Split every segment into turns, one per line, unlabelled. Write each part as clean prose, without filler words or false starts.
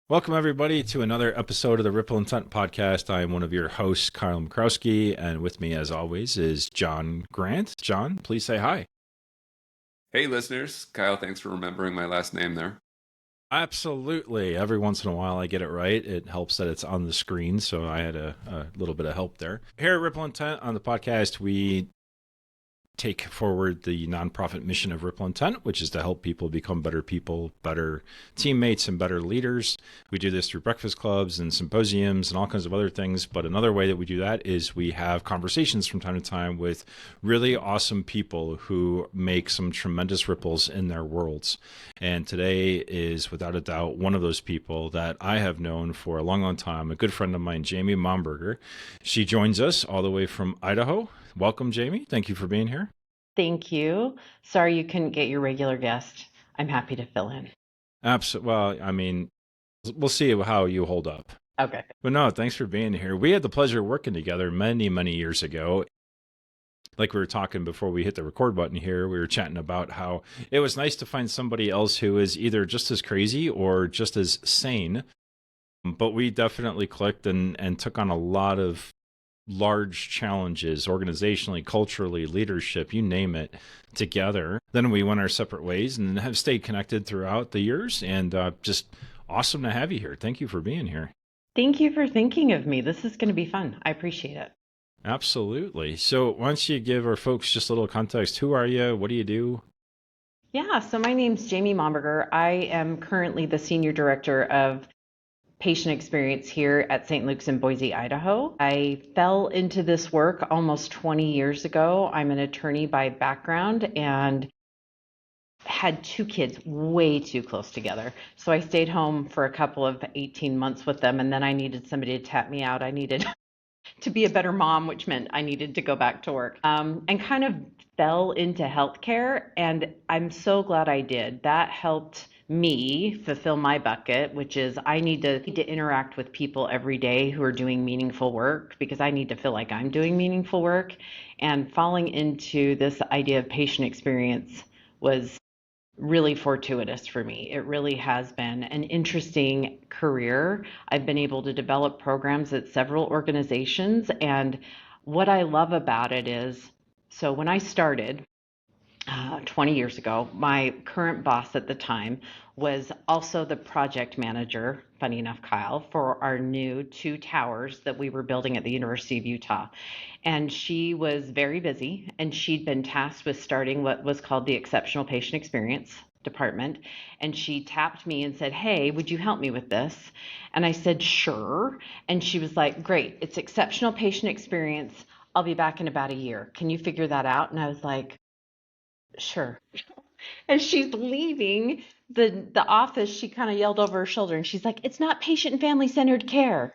Welcome, everybody, to another episode of the Ripple Intent Podcast. I am one of your hosts, Kyle Majchrowski, and with me, as always, is Jon Grant. Jon, please say hi.
Hey, listeners. Kyle, thanks for remembering my last name there.
Absolutely. Every once in a while, I get it right. It helps that it's on the screen, so I had a little bit of help there. Here at Ripple Intent on the podcast, we take forward the nonprofit mission of Ripple Intent, which is to help people, better teammates, and better leaders. We do this through breakfast clubs and symposiums and all kinds of other things. But another way that we do that is we have conversations from time to time with really awesome people who make some tremendous ripples in their worlds. And today is without a doubt one of those people that I have known for a long, long time, a good friend of mine, Jami Momberger. She joins us all the way from Idaho. Welcome, Jami. Thank you for being here.
Thank you. Sorry you couldn't get your regular guest. I'm happy to fill in.
Absolutely. Well, I mean, we'll see how you hold up.
Okay.
But no, thanks for being here. We had the pleasure of working together many, many years ago. Like we were talking before we hit the record button here, we were chatting about how it was nice to find somebody else who is either just as crazy or just as sane. But we definitely clicked and took on a lot of large challenges organizationally, culturally, leadership, you name it, together. Then we went our separate ways and have stayed connected throughout the years. And just awesome to have you here. Thank you for being here.
Thank you for thinking of me. This is going to be fun. I appreciate it.
Absolutely. So why don't you give our folks just a little context? Who are you? What do you do?
Yeah, so my name's Jami Momberger. I am currently the Senior Director of Patient Experience here at St. Luke's in Boise, Idaho. I fell into this work almost 20 years ago. I'm an attorney by background and had two kids way too close together. So I stayed home for a couple of 18 months with them, and then I needed somebody to tap me out. I needed to be a better mom, which meant I needed to go back to work, and kind of fell into healthcare. And I'm so glad I did. That helped me fulfill my bucket, which is I need to interact with people every day who are doing meaningful work because I need to feel like I'm doing meaningful work. And falling into this idea of patient experience was really fortuitous for me. It really has been an interesting career. I've been able to develop programs at several organizations. And what I love about it is, so when I started 20 years ago, my current boss at the time was also the project manager, funny enough, Kyle, for our new two towers that we were building at the University of Utah. And she was very busy, and she'd been tasked with starting what was called the Exceptional Patient Experience department. And she tapped me and said, "Hey, would you help me with this?" And I said, "Sure." And she was like, "Great, it's Exceptional Patient Experience. I'll be back in about a year. Can you figure that out?" And I was like, "Sure." As she's leaving the office, she kind of yelled over her shoulder and she's like, "It's not patient and family centered care."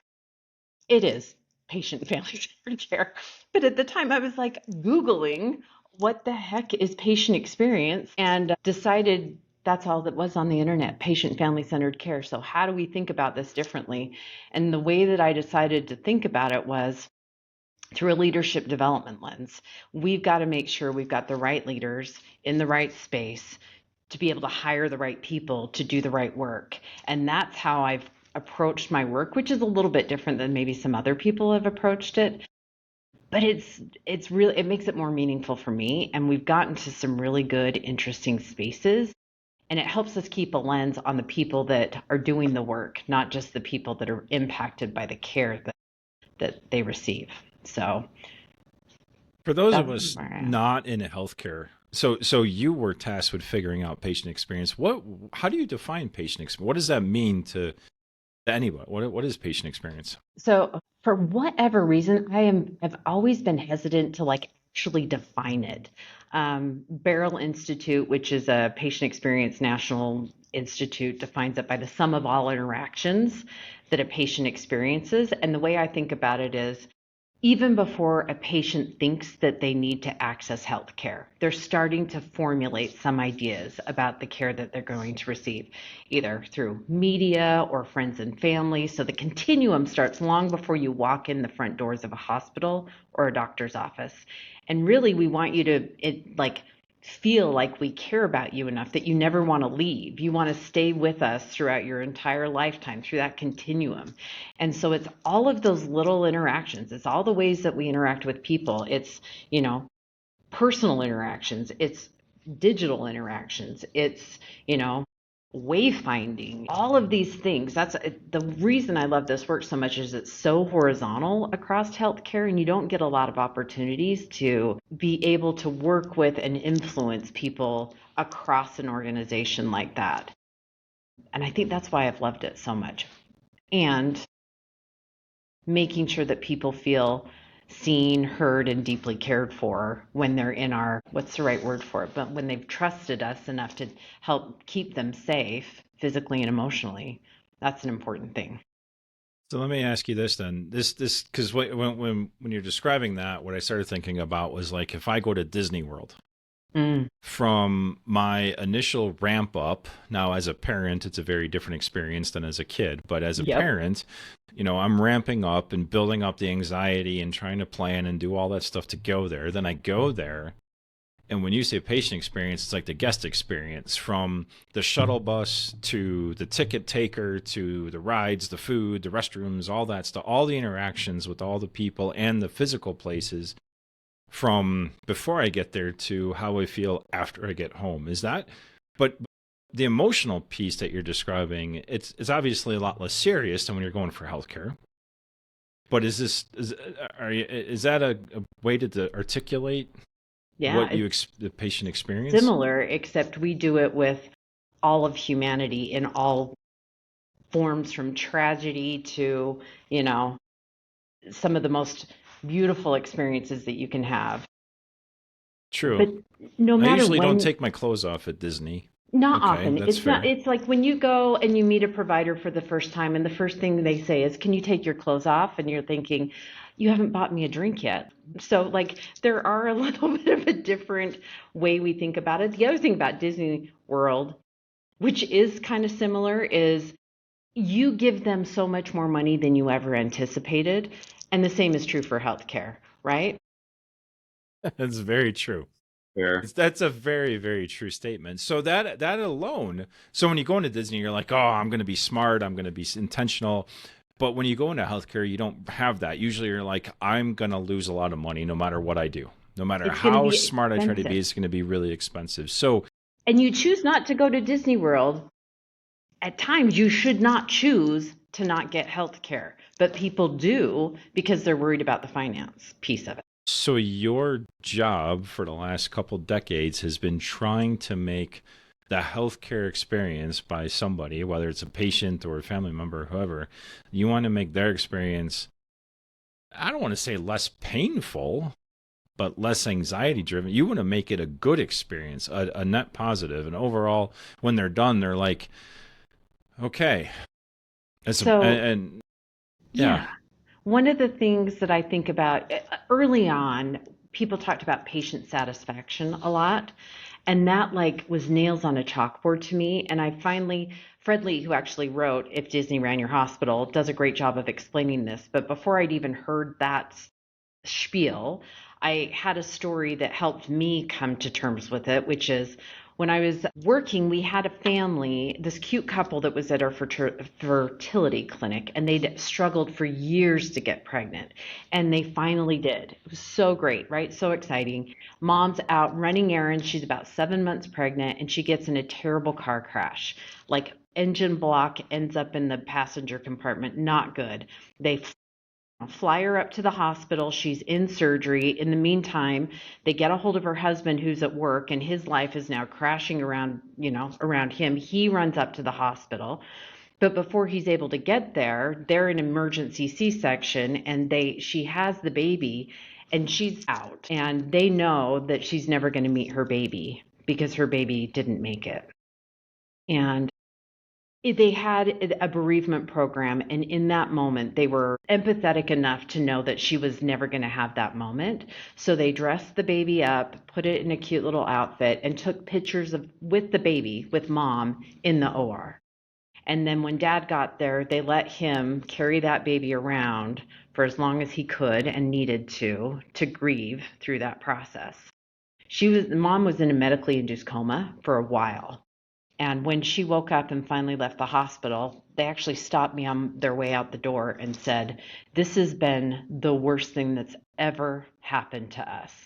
It is patient and family centered care. But at the time, I was like Googling what the heck is patient experience and decided that's all that was on the internet, patient and family centered care. So, how do we think about this differently? And the way that I decided to think about it was through a leadership development lens. We've got to make sure we've got the right leaders in the right space to be able to hire the right people to do the right work. And that's how I've approached my work, which is a little bit different than maybe some other people have approached it. But it's really, it makes it more meaningful for me. And we've gotten to some really good, interesting spaces. And it helps us keep a lens on the people that are doing the work, not just the people that are impacted by the care that they receive. So
For those of
that's
us
where I am.
not in healthcare, so you were tasked with figuring out patient experience. How do you define patient experience? What does that mean to anybody? What is patient experience?
So for whatever reason, have always been hesitant to like actually define it. Barrel Institute, which is a patient experience national institute, defines it by the sum of all interactions that a patient experiences. And the way I think about it is even before a patient thinks that they need to access health care, they're starting to formulate some ideas about the care that they're going to receive, either through media or friends and family. So the continuum starts long before you walk in the front doors of a hospital or a doctor's office. And really, we want you to feel like we care about you enough that you never want to leave. You want to stay with us throughout your entire lifetime, through that continuum. And so it's all of those little interactions. It's all the ways that we interact with people. It's, personal interactions. It's digital interactions. It's, wayfinding, all of these things. That's the reason I love this work so much, is it's so horizontal across healthcare, and you don't get a lot of opportunities to be able to work with and influence people across an organization like that. And I think that's why I've loved it so much. And making sure that people feel seen, heard, and deeply cared for when they're in our, what's the right word for it, but when they've trusted us enough to help keep them safe physically and emotionally. That's an important thing.
So let me ask you this then. This because when you're describing that, what I started thinking about was like, if I go to Disney World, from my initial ramp up, now as a parent, it's a very different experience than as a kid. But as a parent, I'm ramping up and building up the anxiety and trying to plan and do all that stuff to go there. Then I go there. And when you say patient experience, it's like the guest experience, from the shuttle bus to the ticket taker to the rides, the food, the restrooms, all that stuff, all the interactions with all the people and the physical places, from before I get there to how I feel after I get home. Is that, but the emotional piece that you're describing, it's obviously a lot less serious than when you're going for healthcare. But is that a way to articulate what the patient experience?
Similar, except we do it with all of humanity in all forms, from tragedy to, some of the most beautiful experiences that you can have.
True.
But no matter,
I usually don't take my clothes off at Disney.
Not often. It's fair. It's like when you go and you meet a provider for the first time, and the first thing they say is, "Can you take your clothes off?" And you're thinking, "You haven't bought me a drink yet." So like, there are a little bit of a different way we think about it. The other thing about Disney World, which is kind of similar, is you give them so much more money than you ever anticipated. And the same is true for healthcare, right?
That's very true.
Fair.
That's a very, very true statement. So that alone, so when you go into Disney, you're like, oh, I'm going to be smart, I'm going to be intentional. But when you go into healthcare, you don't have that. Usually you're like, I'm going to lose a lot of money no matter what I do. No matter how smart I try to be, it's going to be really expensive. So,
and you choose not to go to Disney World. At times, you should not choose to not get health care, but people do because they're worried about the finance piece of it.
So your job for the last couple decades has been trying to make the healthcare experience by somebody, whether it's a patient or a family member, whoever, you want to make their experience, I don't want to say less painful, but less anxiety driven. You want to make it a good experience, a net positive. And overall, when they're done, they're like, okay. Yeah.
One of the things that I think about early on, people talked about patient satisfaction a lot. And that like was nails on a chalkboard to me. And I finally, Fred Lee, who actually wrote If Disney Ran Your Hospital, does a great job of explaining this. But before I'd even heard that spiel, I had a story that helped me come to terms with it, which is, when I was working, we had a family, this cute couple that was at our fertility clinic, and they'd struggled for years to get pregnant, and they finally did. It was so great, right? So exciting. Mom's out running errands. She's about 7 months pregnant, and she gets in a terrible car crash. Like, engine block, ends up in the passenger compartment. Not good. They fly her up to the hospital. She's in surgery. In the meantime, they get a hold of her husband, who's at work, and his life is now crashing around him. He runs up to the hospital. But before he's able to get there, they're in emergency C-section, and she has the baby, and she's out. And they know that she's never going to meet her baby because her baby didn't make it. And they had a bereavement program, and in that moment, they were empathetic enough to know that she was never going to have that moment. So they dressed the baby up, put it in a cute little outfit, and took pictures with the baby, with mom, in the OR. And then when dad got there, they let him carry that baby around for as long as he could and needed to grieve through that process. Mom was in a medically induced coma for a while. And when she woke up and finally left the hospital, they actually stopped me on their way out the door and said, "This has been the worst thing that's ever happened to us.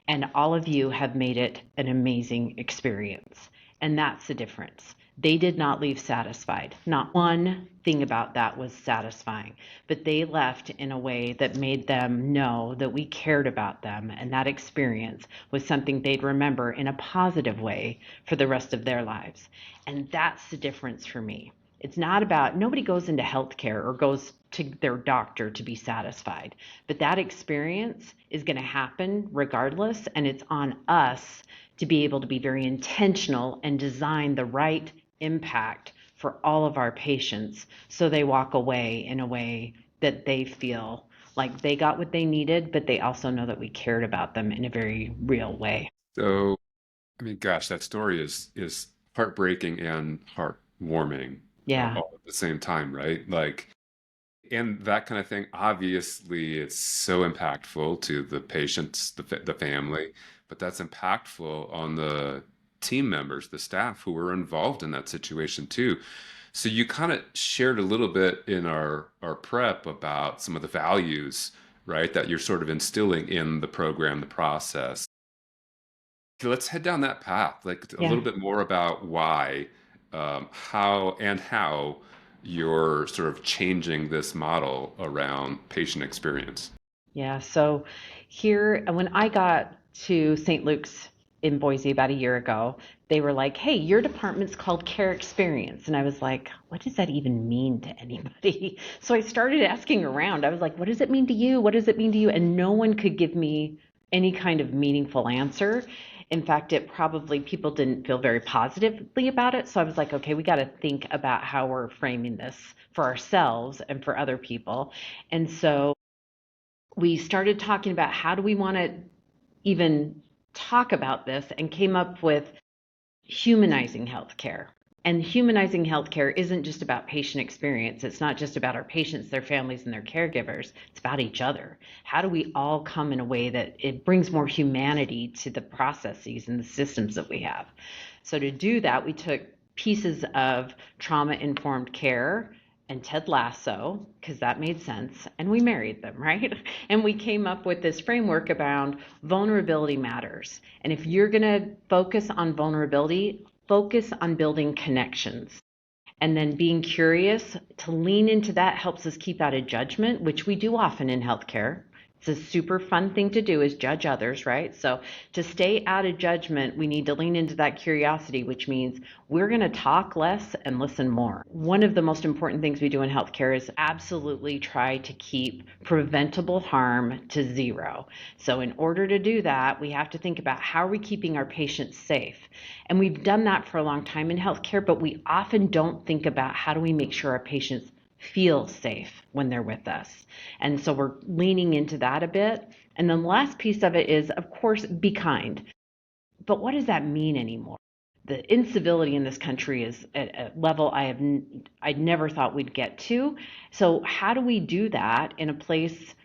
And all of you have made it an amazing experience." And that's the difference. They did not leave satisfied. Not one thing about that was satisfying, but they left in a way that made them know that we cared about them. And that experience was something they'd remember in a positive way for the rest of their lives. And that's the difference for me. It's not about, nobody goes into healthcare or goes to their doctor to be satisfied, but that experience is going to happen regardless. And it's on us to be able to be very intentional and design the right impact for all of our patients so they walk away in a way that they feel like they got what they needed, but they also know that we cared about them in a very real way.
So, I mean, gosh, that story is heartbreaking and heartwarming
Yeah.
all at the same time, right? Like, and that kind of thing, obviously, it's so impactful to the patients, the family, but that's impactful on the team members, the staff who were involved in that situation too. So you kind of shared a little bit in our prep about some of the values, right, that you're sort of instilling in the program, the process. So let's head down that path, like a
Yeah.
little bit more about why, how you're sort of changing this model around patient experience.
Yeah. So here, when I got to St. Luke's in Boise about a year ago, they were like, "Hey, your department's called Care Experience." And I was like, "What does that even mean to anybody?" So I started asking around. I was like, "What does it mean to you? What does it mean to you?" And no one could give me any kind of meaningful answer. In fact, it probably people didn't feel very positively about it. So I was like, okay, we got to think about how we're framing this for ourselves and for other people. And so we started talking about how do we want to even talk about this and came up with humanizing healthcare. And humanizing healthcare isn't just about patient experience. It's not just about our patients, their families, and their caregivers. It's about each other. How do we all come in a way that it brings more humanity to the processes and the systems that we have? So to do that, we took pieces of trauma-informed care and Ted Lasso, because that made sense, and we married them, right? And we came up with this framework around vulnerability matters. And if you're going to focus on vulnerability, focus on building connections. And then being curious to lean into that helps us keep out of judgment, which we do often in healthcare. It's a super fun thing to do is judge others, right? So to stay out of judgment, we need to lean into that curiosity, which means we're going to talk less and listen more. One of the most important things we do in healthcare is absolutely try to keep preventable harm to zero. So in order to do that, we have to think about how are we keeping our patients safe? And we've done that for a long time in healthcare, but we often don't think about how do we make sure our patients feel safe when they're with us. And so we're leaning into that a bit. And then the last piece of it is, of course, be kind. But what does that mean anymore? The incivility in this country is at a level I'd never thought we'd get to. So how do we do that in a place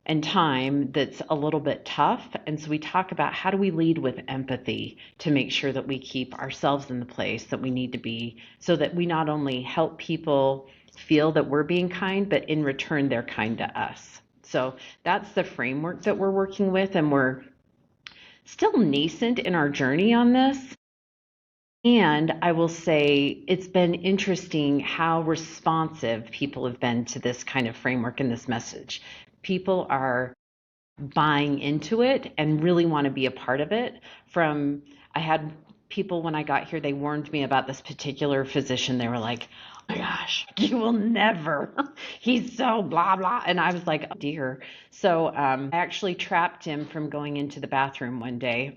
and time that's a little bit tough? And so we talk about how do we lead with empathy to make sure that we keep ourselves in the place that we need to be so that we not only help people feel that we're being kind, but in return, they're kind to us. So that's the framework that we're working with, and we're still nascent in our journey on this. And I will say it's been interesting how responsive people have been to this kind of framework and this message. People are buying into it and really want to be a part of it. I had people when I got here, they warned me about this particular physician. They were like, "Oh my gosh, you will never. He's so blah, blah." And I was like, "Oh dear." So I actually trapped him from going into the bathroom one day.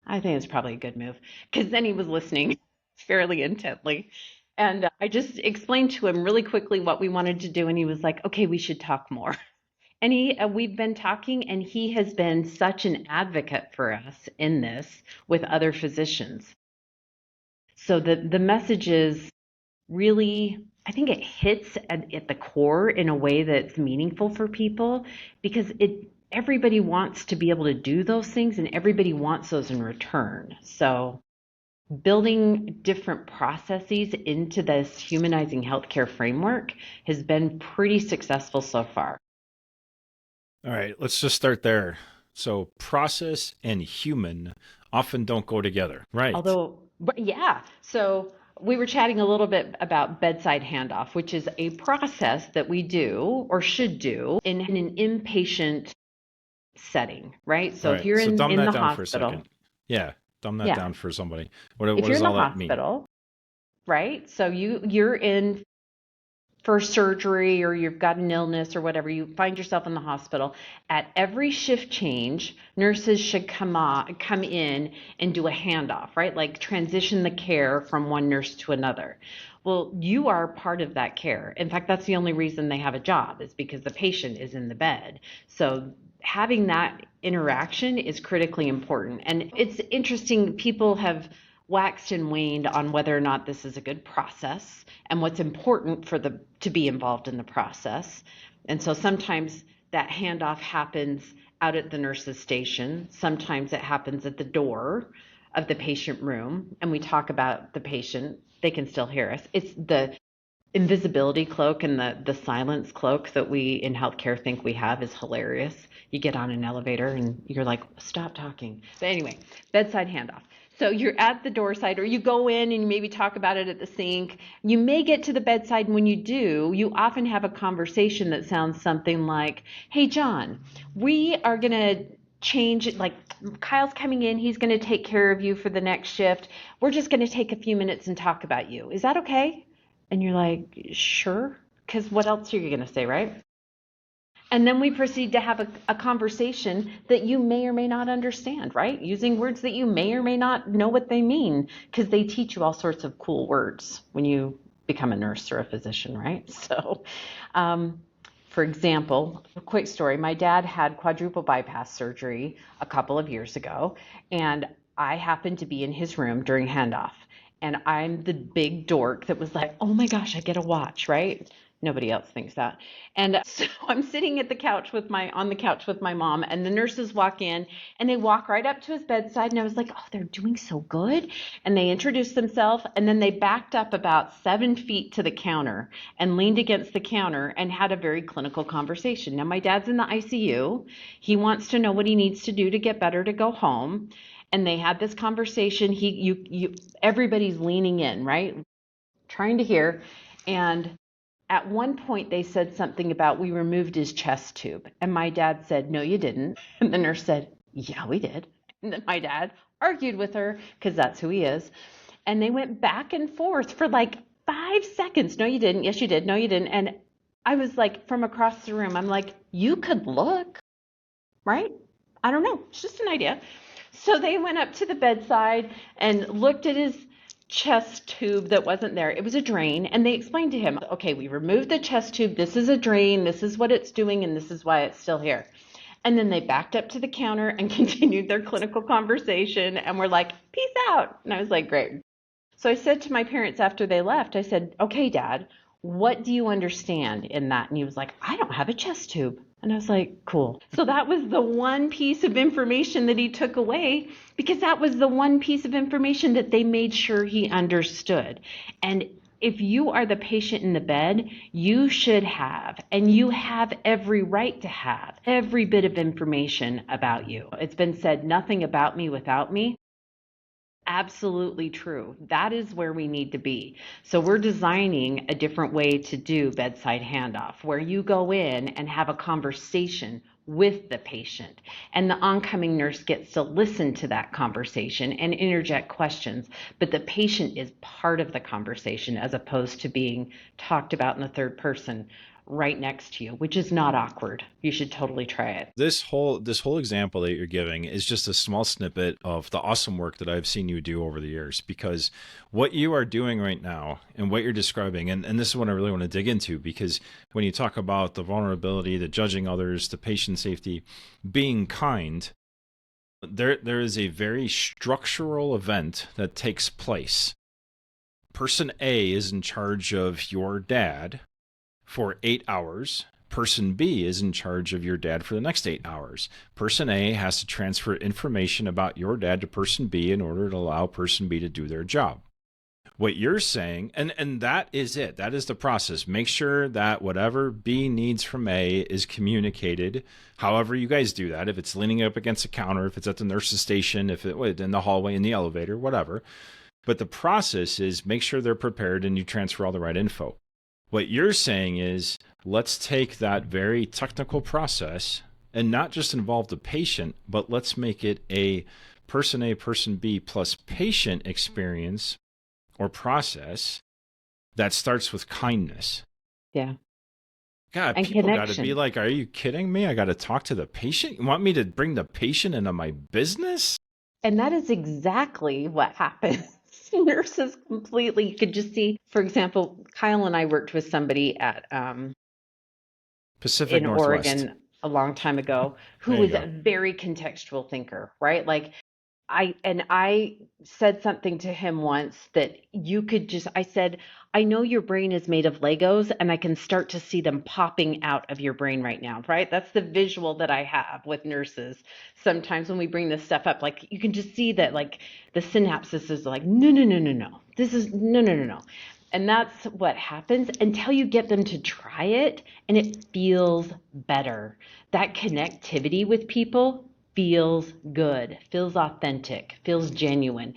I think it's probably a good move because then he was listening fairly intently. And I just explained to him really quickly what we wanted to do. And he was like, "Okay, we should talk more." And we've been talking, and he has been such an advocate for us in this with other physicians. So the message is really, I think it hits at the core in a way that's meaningful for people because everybody wants to be able to do those things and everybody wants those in return. So building different processes into this humanizing healthcare framework has been pretty successful so far.
All right, let's just start there. So process and human often don't go together, right?
Although, yeah. So we were chatting a little bit about bedside handoff, which is a process that we do or should do in an inpatient setting, right? So
All
if
right,
you're
so dumb
in
that
the
down for a
hospital,
second. Yeah, dumb that
yeah.
down for somebody.
If
What
you're
does
in the
all that mean?
hospital, right? So you're in for surgery or you've got an illness or whatever, you find yourself in the hospital. At every shift change, nurses should come in and do a handoff, right? Like transition the care from one nurse to another. Well, you are part of that care. In fact, that's the only reason they have a job, is because the patient is in the bed. So having that interaction is critically important. And it's interesting, people have waxed and waned on whether or not this is a good process and what's important for to be involved in the process. And so sometimes that handoff happens out at the nurse's station. Sometimes it happens at the door of the patient room, and we talk about the patient. They can still hear us. It's the invisibility cloak and the silence cloak that we in healthcare think we have is hilarious. You get on an elevator and you're like, stop talking. But anyway, bedside handoff. So you're at the door side, or you go in and you maybe talk about it at the sink. You may get to the bedside, and when you do, you often have a conversation that sounds something like, hey, John, we are going to change it. Like, Kyle's coming in. He's going to take care of you for the next shift. We're just going to take a few minutes and talk about you. Is that okay? And you're like, sure, because what else are you going to say, right? And then we proceed to have a conversation that you may or may not understand, right? Using words that you may or may not know what they mean, because they teach you all sorts of cool words when you become a nurse or a physician, right? So, for example, a quick story. My dad had quadruple bypass surgery a couple of years ago, and I happened to be in his room during handoff. And I'm the big dork that was like, oh my gosh, I get a watch, right? Nobody else thinks that. And so I'm sitting at the couch on the couch with my mom, and the nurses walk in and they walk right up to his bedside. And I was like, oh, they're doing so good. And they introduced themselves, and then they backed up about 7 feet to the counter and leaned against the counter and had a very clinical conversation. Now, my dad's in the ICU. He wants to know what he needs to do to get better to go home. And they had this conversation. Everybody's leaning in, right? Trying to hear. And at one point they said something about, we removed his chest tube. And my dad said, no, you didn't. And the nurse said, yeah, we did. And then my dad argued with her, because that's who he is. And they went back and forth for like 5 seconds. No, you didn't. Yes, you did. No, you didn't. And I was like, from across the room, I'm like, you could look, right? I don't know. It's just an idea. So they went up to the bedside and looked at his chest tube that wasn't there. It was a drain. And they explained to him, okay, we removed the chest tube. This is a drain. This is what it's doing. And this is why it's still here. And then they backed up to the counter and continued their clinical conversation and were like, peace out. And I was like, great. So I said to my parents after they left, I said, okay, Dad, what do you understand in that? And he was like, I don't have a chest tube. And I was like, cool. So that was the one piece of information that he took away, because that was the one piece of information that they made sure he understood. And if you are the patient in the bed, you should have, and you have every right to have, every bit of information about you. It's been said, nothing about me without me. Absolutely true. That is where we need to be. So we're designing a different way to do bedside handoff, where you go in and have a conversation with the patient, and the oncoming nurse gets to listen to that conversation and interject questions, but the patient is part of the conversation as opposed to being talked about in the third person right next to you, which is not awkward. You should totally try it.
This whole example that you're giving is just a small snippet of the awesome work that I've seen you do over the years, because what you are doing right now and what you're describing, and this is what I really want to dig into, because when you talk about the vulnerability, the judging others, the patient safety, being kind, there is a very structural event that takes place. Person A is in charge of your dad for 8 hours. Person B is in charge of your dad for the next 8 hours. Person A has to transfer information about your dad to person B in order to allow person B to do their job. What you're saying, and that is it. That is the process. Make sure that whatever B needs from A is communicated. However you guys do that, if it's leaning up against a counter, if it's at the nurse's station, if it in the hallway, in the elevator, whatever. But the process is make sure they're prepared and you transfer all the right info. What you're saying is, let's take that very technical process and not just involve the patient, but let's make it a person A, person B plus patient experience or process that starts with kindness.
Yeah.
God,
And
people got to
connection.
be like, are you kidding me? I got to talk to the patient? You want me to bring the patient into my business?
And that is exactly what happens. Nurses completely, you could just see, for example, Kyle and I worked with somebody at
Pacific
in
Northwest.
Oregon a long time ago who
There you
was
go.
a very contextual thinker, right? Like I said something to him once that you could just, I said, I know your brain is made of Legos and I can start to see them popping out of your brain right now, right? That's the visual that I have with nurses. Sometimes when we bring this stuff up, like you can just see that like the synapses is like, no, no, no, no, no. This is no, no, no, no. And that's what happens until you get them to try it and it feels better. That connectivity with people feels good, feels authentic, feels genuine.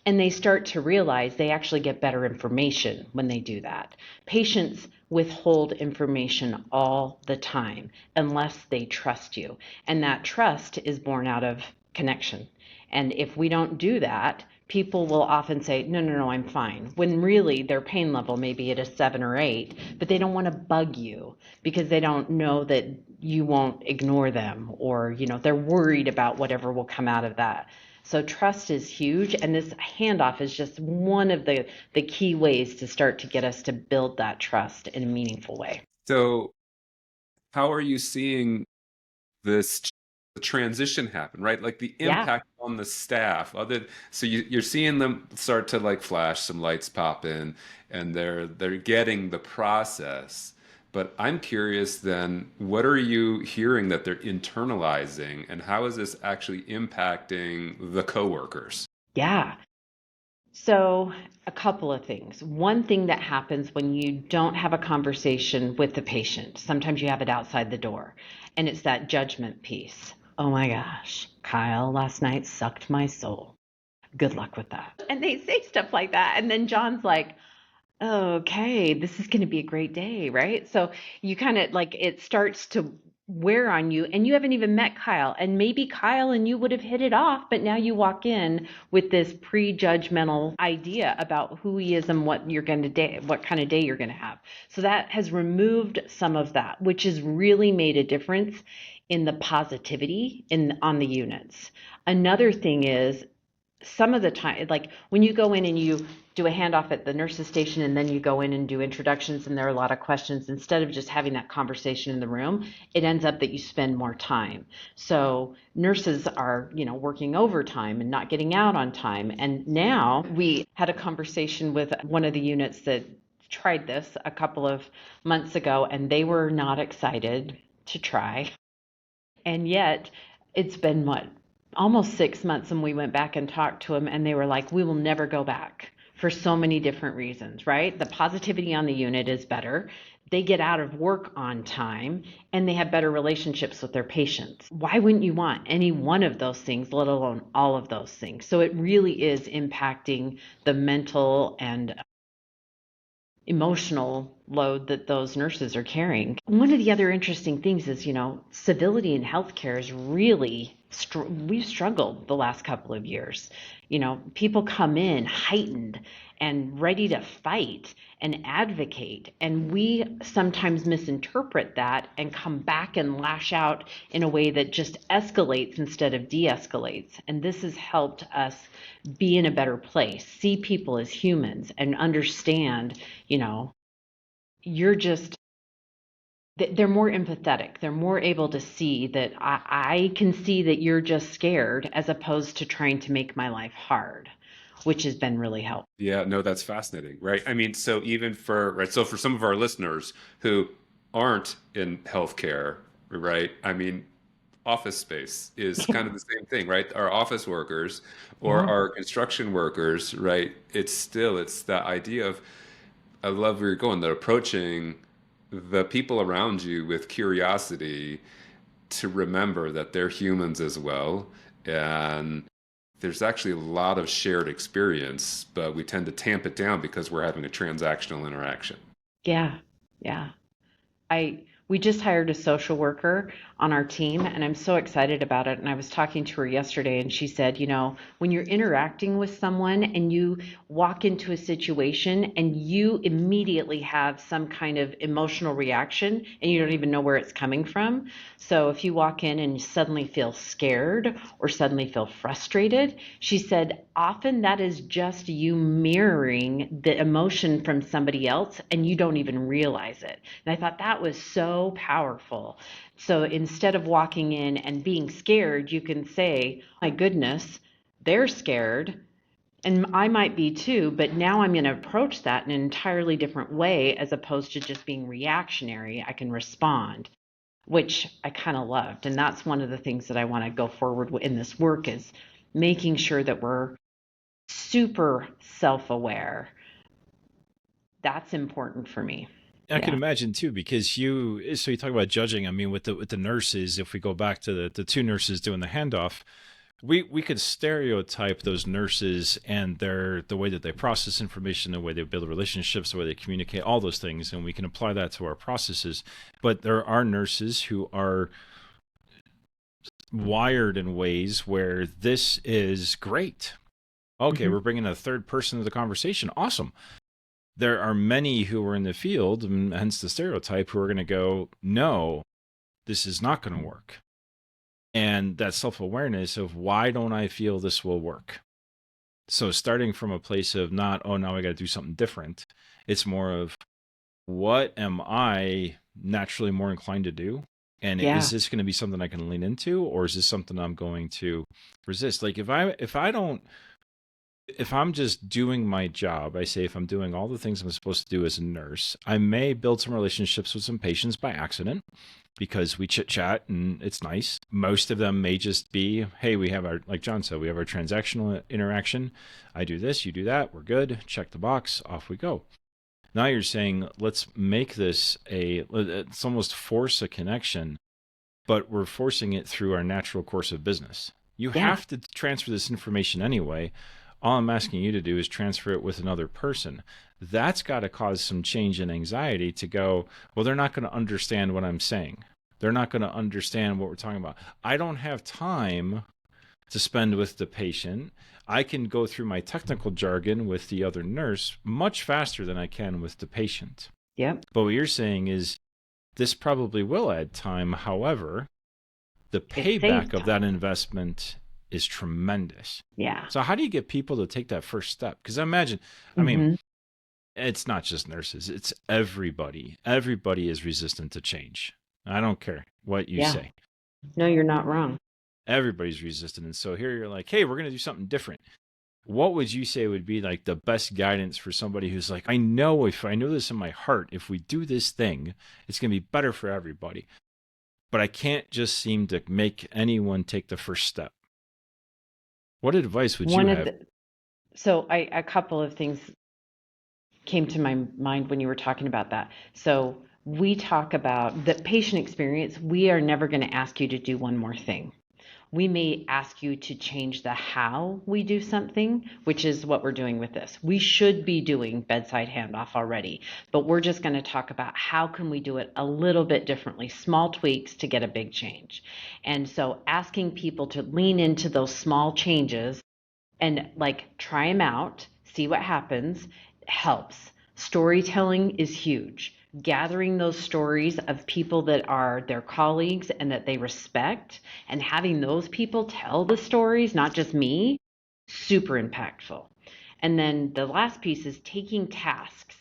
And they start to realize they actually get better information when they do that. Patients withhold information all the time unless they trust you. And that trust is born out of connection. And if we don't do that, people will often say, no, no, no, I'm fine. When really their pain level may be at a 7 or 8, but they don't want to bug you because they don't know that you won't ignore them or, they're worried about whatever will come out of that. So trust is huge. And this handoff is just one of the key ways to start to get us to build that trust in a meaningful way.
So how are you seeing this transition happen, right? Like the
Yeah.
impact on the staff. So you're seeing them start to like flash, some lights pop in, and they're getting the process. But I'm curious then, what are you hearing that they're internalizing, and how is this actually impacting the coworkers?
Yeah. So, a couple of things. One thing that happens when you don't have a conversation with the patient, sometimes you have it outside the door, and it's that judgment piece. Oh my gosh, Kyle last night sucked my soul. Good luck with that. And they say stuff like that. And then John's like, okay, this is going to be a great day, right? So you kind of like it starts to wear on you, and you haven't even met Kyle. And maybe Kyle and you would have hit it off, but now you walk in with this prejudgmental idea about who he is and what you're going to day, what kind of day you're going to have. So that has removed some of that, which has really made a difference in the positivity on the units. Another thing is some of the time, like when you go in and you do a handoff at the nurse's station and then you go in and do introductions and there are a lot of questions, instead of just having that conversation in the room, it ends up that you spend more time. So nurses are, working overtime and not getting out on time. And now we had a conversation with one of the units that tried this a couple of months ago, and they were not excited to try. And yet it's been almost 6 months, and we went back and talked to them, and they were like, we will never go back for so many different reasons, right? The positivity on the unit is better. They get out of work on time and they have better relationships with their patients. Why wouldn't you want any one of those things, let alone all of those things? So it really is impacting the mental and emotional load that those nurses are carrying. One of the other interesting things is, civility in healthcare is really, we've struggled the last couple of years. People come in heightened and ready to fight and advocate, and we sometimes misinterpret that and come back and lash out in a way that just escalates instead of de-escalates. And this has helped us be in a better place, see people as humans, and understand, they're more empathetic. They're more able to see that I can see that you're just scared, as opposed to trying to make my life hard, which has been really helpful.
Yeah, no, that's fascinating, right? I mean, so even for, right, so for some of our listeners who aren't in healthcare, right? I mean, office space is kind of the same thing, right? Our office workers or
Yeah.
our construction workers, right? It's that idea of, I love where you're going, that approaching the people around you with curiosity, to remember that they're humans as well. And there's actually a lot of shared experience, but we tend to tamp it down because we're having a transactional interaction.
Yeah. Yeah. We just hired a social worker on our team and I'm so excited about it. And I was talking to her yesterday and she said, when you're interacting with someone and you walk into a situation and you immediately have some kind of emotional reaction and you don't even know where it's coming from. So if you walk in and you suddenly feel scared or suddenly feel frustrated, she said, often that is just you mirroring the emotion from somebody else and you don't even realize it. And I thought that was so powerful. So instead of walking in and being scared, you can say, my goodness, they're scared. And I might be too, but now I'm going to approach that in an entirely different way as opposed to just being reactionary. I can respond, which I kind of loved. And that's one of the things that I want to go forward with in this work is making sure that we're super self-aware. That's important for me.
I can
Yeah.
imagine too, because so you talk about judging. I mean, with the nurses, if we go back to the two nurses doing the handoff, we could stereotype those nurses and the way that they process information, the way they build relationships, the way they communicate, all those things, and we can apply that to our processes. But there are nurses who are wired in ways where this is great. Okay, we're bringing a third person to the conversation. Awesome. There are many who are in the field, and hence the stereotype, who are going to go, no, this is not going to work. And that self-awareness of, why don't I feel this will work? So starting from a place of not, oh, now I got to do something different. It's more of, what am I naturally more inclined to do? And
Yeah.
is this going to be something I can lean into, or is this something I'm going to resist? Like if I'm just doing my job, I say, if I'm doing all the things I'm supposed to do as a nurse, I may build some relationships with some patients by accident because we chit chat and it's nice. Most of them may just be, hey, we have our, like John said, we have our transactional interaction. I do this, you do that, we're good. Check the box, off we go. Now you're saying, let's make this it's almost force a connection, but we're forcing it through our natural course of business. You have to transfer this information anyway. All I'm asking you to do is transfer it with another person. That's got to cause some change in anxiety to go, well, they're not going to understand what I'm saying. They're not going to understand what we're talking about. I don't have time to spend with the patient. I can go through my technical jargon with the other nurse much faster than I can with the patient.
Yep.
But what you're saying is this probably will add time. However, the payback of that investment is tremendous.
Yeah.
So how do you get people to take that first step? Because I imagine, I mean, it's not just nurses, it's everybody. Everybody is resistant to change. I don't care what you say.
No, you're not wrong.
Everybody's resistant. And so here you're like, hey, we're going to do something different. What would you say would be like the best guidance for somebody who's like, I know this in my heart, if we do this thing, it's going to be better for everybody. But I can't just seem to make anyone take the first step. What advice would you have?
A couple of things came to my mind when you were talking about that. So we talk about the patient experience. We are never going to ask you to do one more thing. We may ask you to change the how we do something, which is what we're doing with this. We should be doing bedside handoff already, but we're just going to talk about how can we do it a little bit differently, small tweaks to get a big change. And so asking people to lean into those small changes and like try them out, see what happens, helps. Storytelling is huge. Gathering those stories of people that are their colleagues and that they respect and having those people tell the stories, not just me, super impactful. And then the last piece is taking tasks,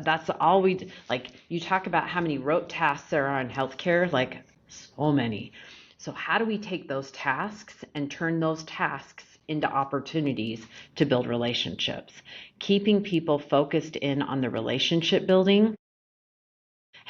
that's all like you talk about how many rote tasks there are in healthcare, like so many. So how do we take those tasks and turn those tasks into opportunities to build relationships? Keeping people focused in on the relationship building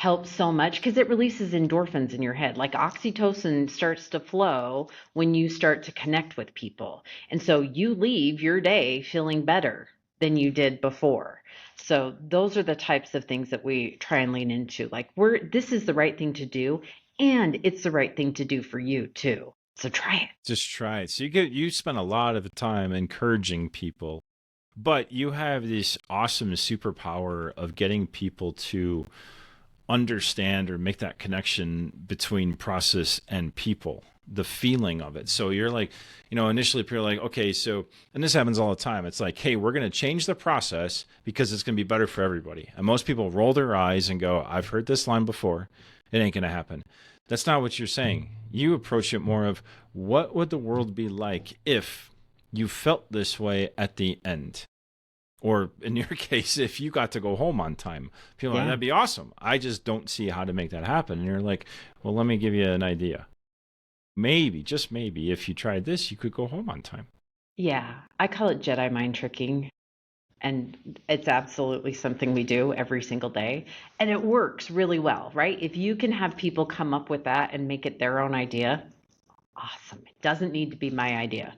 helps so much because it releases endorphins in your head. Like oxytocin starts to flow when you start to connect with people. And so you leave your day feeling better than you did before. So those are the types of things that we try and lean into. Like this is the right thing to do, and it's the right thing to do for you too. So try it.
Just try it. So you spend a lot of time encouraging people, but you have this awesome superpower of getting people to understand or make that connection between process and people, the feeling of it. So you're like, initially people are like, okay, so, and this happens all the time. It's like, hey, we're going to change the process because it's going to be better for everybody. And most people roll their eyes and go, I've heard this line before. It ain't going to happen. That's not what you're saying. You approach it more of what would the world be like if you felt this way at the end? Or in your case, if you got to go home on time, people are like, that'd be awesome. I just don't see how to make that happen. And you're like, well, let me give you an idea. Maybe, just maybe, if you tried this, you could go home on time.
Yeah, I call it Jedi mind tricking. And it's absolutely something we do every single day. And it works really well, right? If you can have people come up with that and make it their own idea, awesome. It doesn't need to be my idea.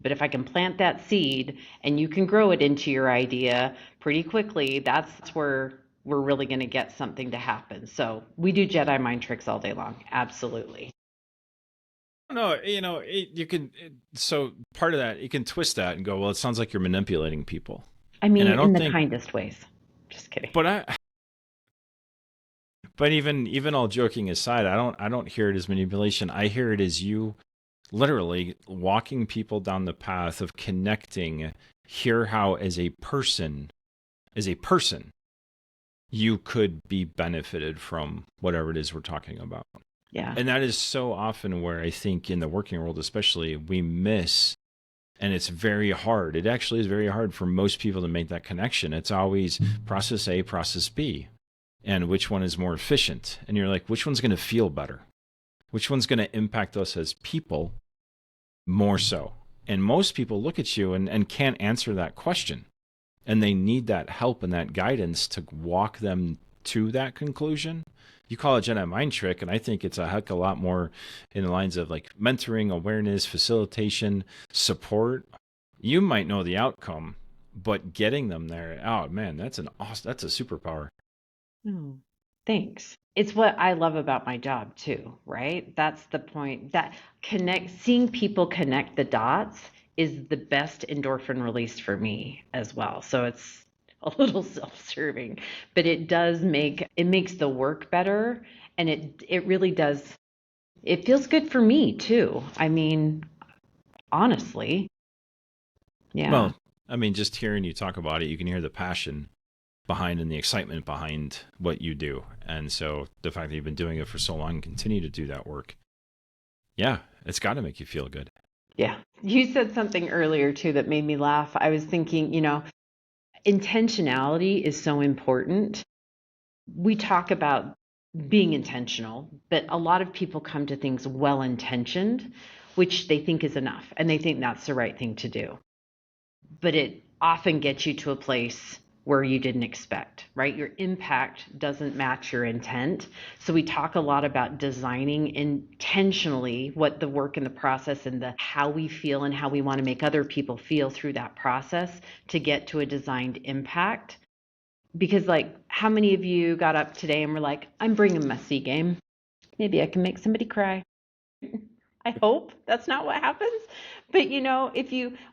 But if I can plant that seed and you can grow it into your idea pretty quickly, that's where we're really going to get something to happen. So we do Jedi mind tricks all day long. Absolutely.
No, you can. So part of that, you can twist that and go, well, it sounds like you're manipulating people.
I mean, in the kindest ways. Just kidding.
But even all joking aside, I don't hear it as manipulation. I hear it as you literally walking people down the path of connecting. Hear how as a person, you could be benefited from whatever it is we're talking about.
Yeah.
And that is so often where I think in the working world, especially, we miss. And it's very hard. It actually is very hard for most people to make that connection. It's always process A, process B, and which one is more efficient. And you're like, which one's going to feel better? Which one's going to impact us as people more so? And most people look at you and can't answer that question. And they need that help and that guidance to walk them to that conclusion. You call it Jedi mind trick, and I think it's a heck of a lot more in the lines of like mentoring, awareness, facilitation, support. You might know the outcome, but getting them there, oh man, that's a superpower.
Oh, thanks. It's what I love about my job too, right? That's the point. That seeing people connect the dots is the best endorphin release for me as well. So it's a little self-serving, but it makes the work better, and it really does. It feels good for me too. I mean, honestly. Yeah.
Well, I mean, just hearing you talk about it, you can hear the passion behind and the excitement behind what you do. And so the fact that you've been doing it for so long and continue to do that work, yeah, it's got to make you feel good.
Yeah. You said something earlier too that made me laugh. I was thinking, intentionality is so important. We talk about being intentional, but a lot of people come to things well-intentioned, which they think is enough, and they think that's the right thing to do. But it often gets you to a place where you didn't expect, right? Your impact doesn't match your intent. So we talk a lot about designing intentionally what the work and the process and the how we feel and how we want to make other people feel through that process to get to a designed impact. Because like, how many of you got up today and were like, I'm bringing my C game. Maybe I can make somebody cry. I hope that's not what happens. But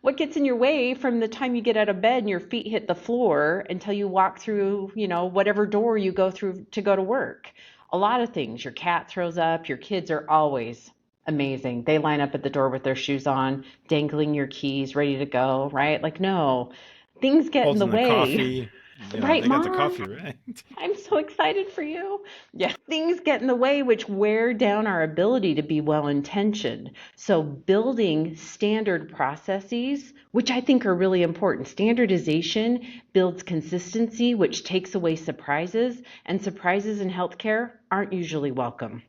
what gets in your way from the time you get out of bed and your feet hit the floor until you walk through, whatever door you go through to go to work? A lot of things. Your cat throws up. Your kids are always amazing. They line up at the door with their shoes on, dangling your keys, ready to go, right? Like, no, things get in the way.
Coffee.
Right,
they
Mom?
got the coffee, right?
I'm so excited for you. Yeah, things get in the way, which wear down our ability to be well-intentioned. So building standard processes, which I think are really important. Standardization builds consistency, which takes away surprises, and surprises in healthcare aren't usually welcome.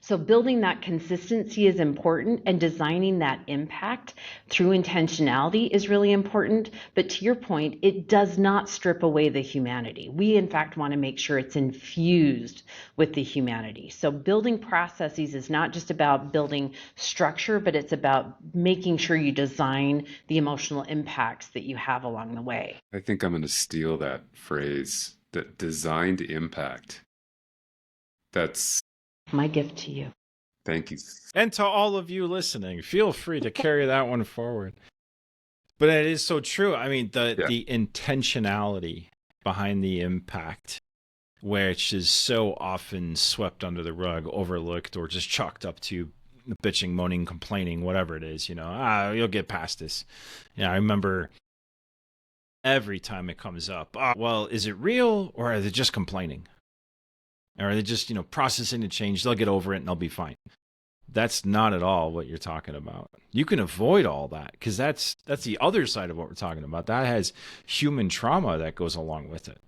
So building that consistency is important, and designing that impact through intentionality is really important. But to your point, it does not strip away the humanity. We, in fact, want to make sure it's infused with the humanity. So building processes is not just about building structure, but it's about making sure you design the emotional impacts that you have along the way.
I think I'm going to steal that phrase, that designed impact. That's
My gift to you.
Thank you.
And to all of you listening, feel free to carry that one forward. But it is so true. I mean, the intentionality behind the impact, which is so often swept under the rug, overlooked, or just chalked up to bitching, moaning, complaining, whatever it is, you'll get past this. I remember every time it comes up, well, is it real, or are they just complaining? Or are they just, processing the change? They'll get over it and they'll be fine. That's not at all what you're talking about. You can avoid all that, because that's the other side of what we're talking about. That has human trauma that goes along with it.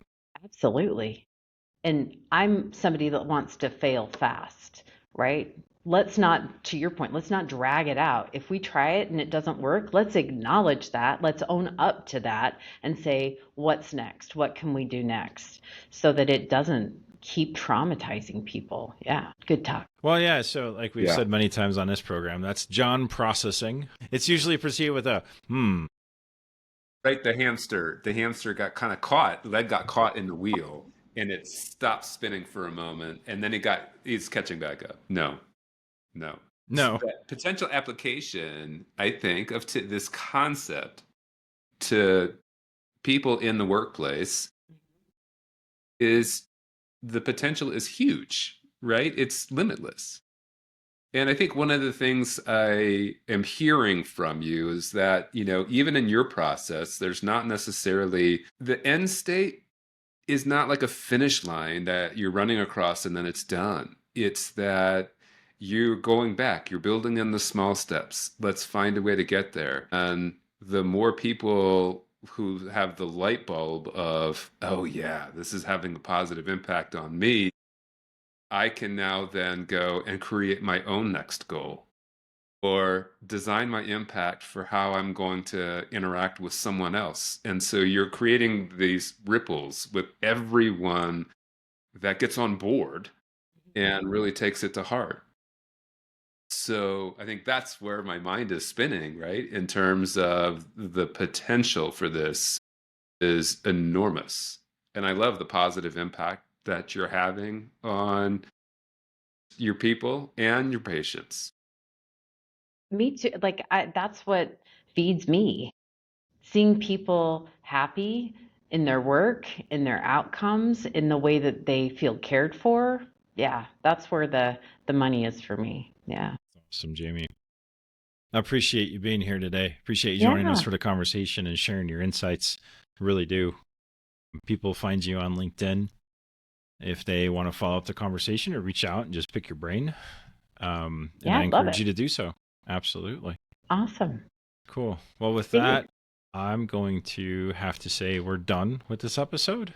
Absolutely. And I'm somebody that wants to fail fast, right? Let's not, to your point, let's not drag it out. If we try it and it doesn't work, let's acknowledge that. Let's own up to that and say, what's next? What can we do next? So that it doesn't keep traumatizing people. Yeah, good talk.
Well, yeah, so like we've said many times on this program, that's Jon processing. It's usually preceded with a,
Right, the hamster got kind of caught, leg got caught in the wheel, and it stopped spinning for a moment, and then he's catching back up. No. So that potential application, I think, of this concept to people in the workplace is the potential is huge, right? It's limitless. And I think one of the things I am hearing from you is that, even in your process, there's not necessarily the end state is not like a finish line that you're running across and then it's done. It's that you're going back, you're building in the small steps. Let's find a way to get there. And the more people who have the light bulb of, oh yeah, this is having a positive impact on me, I can now then go and create my own next goal or design my impact for how I'm going to interact with someone else. And so you're creating these ripples with everyone that gets on board and really takes it to heart. So I think that's where my mind is spinning, right? In terms of the potential for this is enormous. And I love the positive impact that you're having on your people and your patients.
Me too. That's what feeds me. Seeing people happy in their work, in their outcomes, in the way that they feel cared for. Yeah, that's where the money is for me. Yeah.
Awesome, Jami. I appreciate you being here today. Appreciate you joining us for the conversation and sharing your insights. I really do. People find you on LinkedIn if they want to follow up the conversation or reach out and just pick your brain. And I encourage you to do so. Absolutely.
Awesome.
Cool. Well, with that, I'm going to have to say we're done with this episode.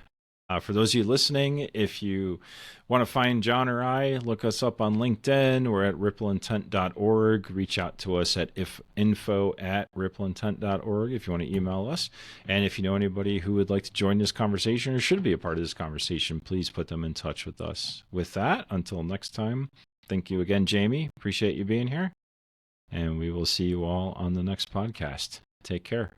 For those of you listening, if you want to find Jon or I, look us up on LinkedIn. We're at rippleintent.org. Reach out to us at info@rippleintent.org if you want to email us. And if you know anybody who would like to join this conversation or should be a part of this conversation, please put them in touch with us. With that, until next time, thank you again, Jami. Appreciate you being here. And we will see you all on the next podcast. Take care.